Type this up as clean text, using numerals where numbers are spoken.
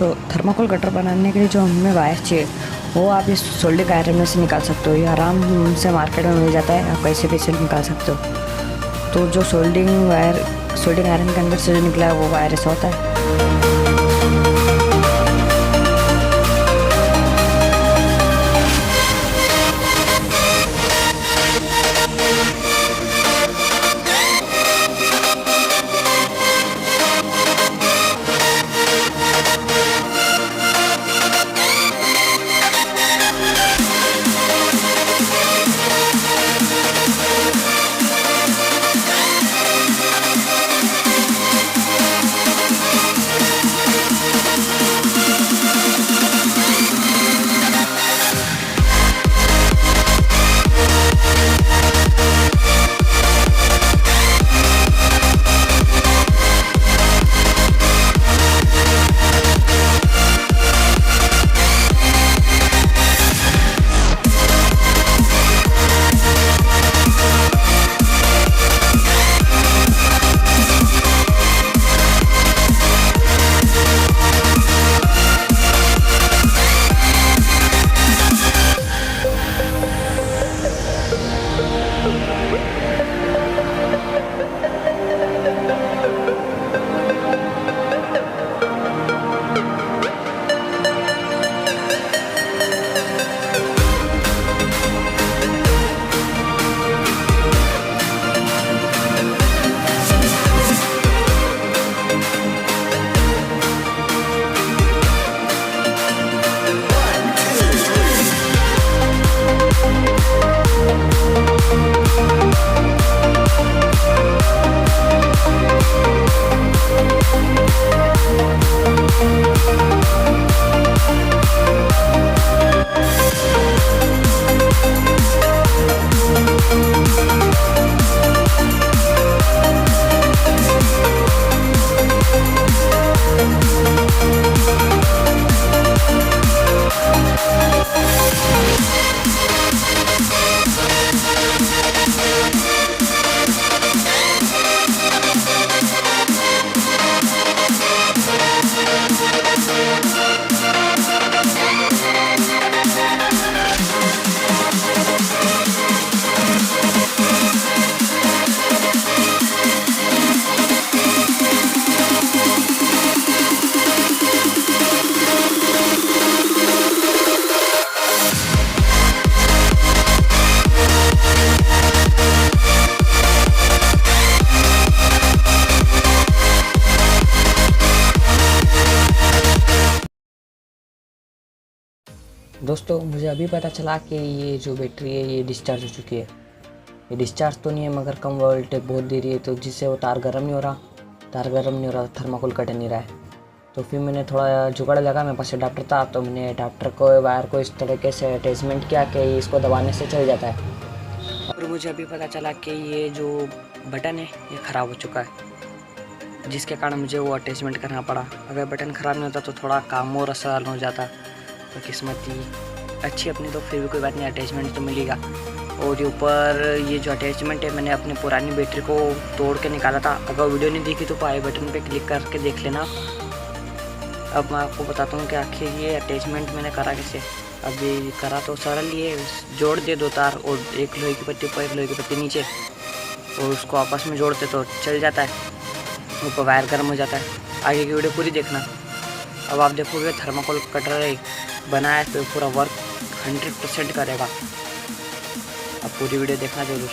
Thermocol cutter बनाने के लिए जो हमें वायर चाहिए वो आप इस सोल्डिंग आयरन में से निकाल सकते हो। ये आराम से मार्केट में मिल जाता है, आप कैसे भी से निकाल सकते हो। तो जो सोल्डिंग आयरन के अंदर से जो निकला है वो वायर ऐसा होता है। दोस्तों मुझे अभी पता चला कि ये जो बैटरी है ये डिस्चार्ज हो चुकी है। ये डिस्चार्ज तो नहीं है मगर कम वोल्टेज बहुत दे रही है, तो जिससे वो तार गर्म नहीं हो रहा, थर्माकोल कट नहीं रहा है। तो फिर मैंने थोड़ा जुगाड़ लगा, मेरे पास अडाप्टर था, तो मैंने अडाप्टर को वायर को इस तरीके से अटैचमेंट किया कि इसको दबाने से चल जाता है। और मुझे अभी पता चला कि ये जो बटन है ये ख़राब हो चुका है, जिसके कारण मुझे वो अटैचमेंट करना पड़ा। अगर बटन ख़राब नहीं होता तो थोड़ा काम और आसान हो जाता। तो किस्मत ही अच्छी अपनी, तो फिर भी कोई बात नहीं, अटैचमेंट तो मिलेगा। और ये ऊपर ये जो अटैचमेंट है मैंने अपनी पुरानी बैटरी को तोड़ के निकाला था। अगर वीडियो नहीं देखी तो आई बटन पे क्लिक करके देख लेना। अब मैं आपको बताता हूँ कि आखिर ये अटैचमेंट मैंने करा कैसे। अभी करा तो सरल ये, जोड़ दे दो तार और एक लोहे की पट्टी ऊपर एक लोहे की पट्टी नीचे, और उसको आपस में जोड़ते तो चल जाता है, ऊपर वायर गर्म हो जाता है। आगे की वीडियो पूरी देखना। अब आप देखोगे थर्माकोल कटर है बना है तो पूरा वर्क 100% करेगा। अब पूरी वीडियो देखना जरूर।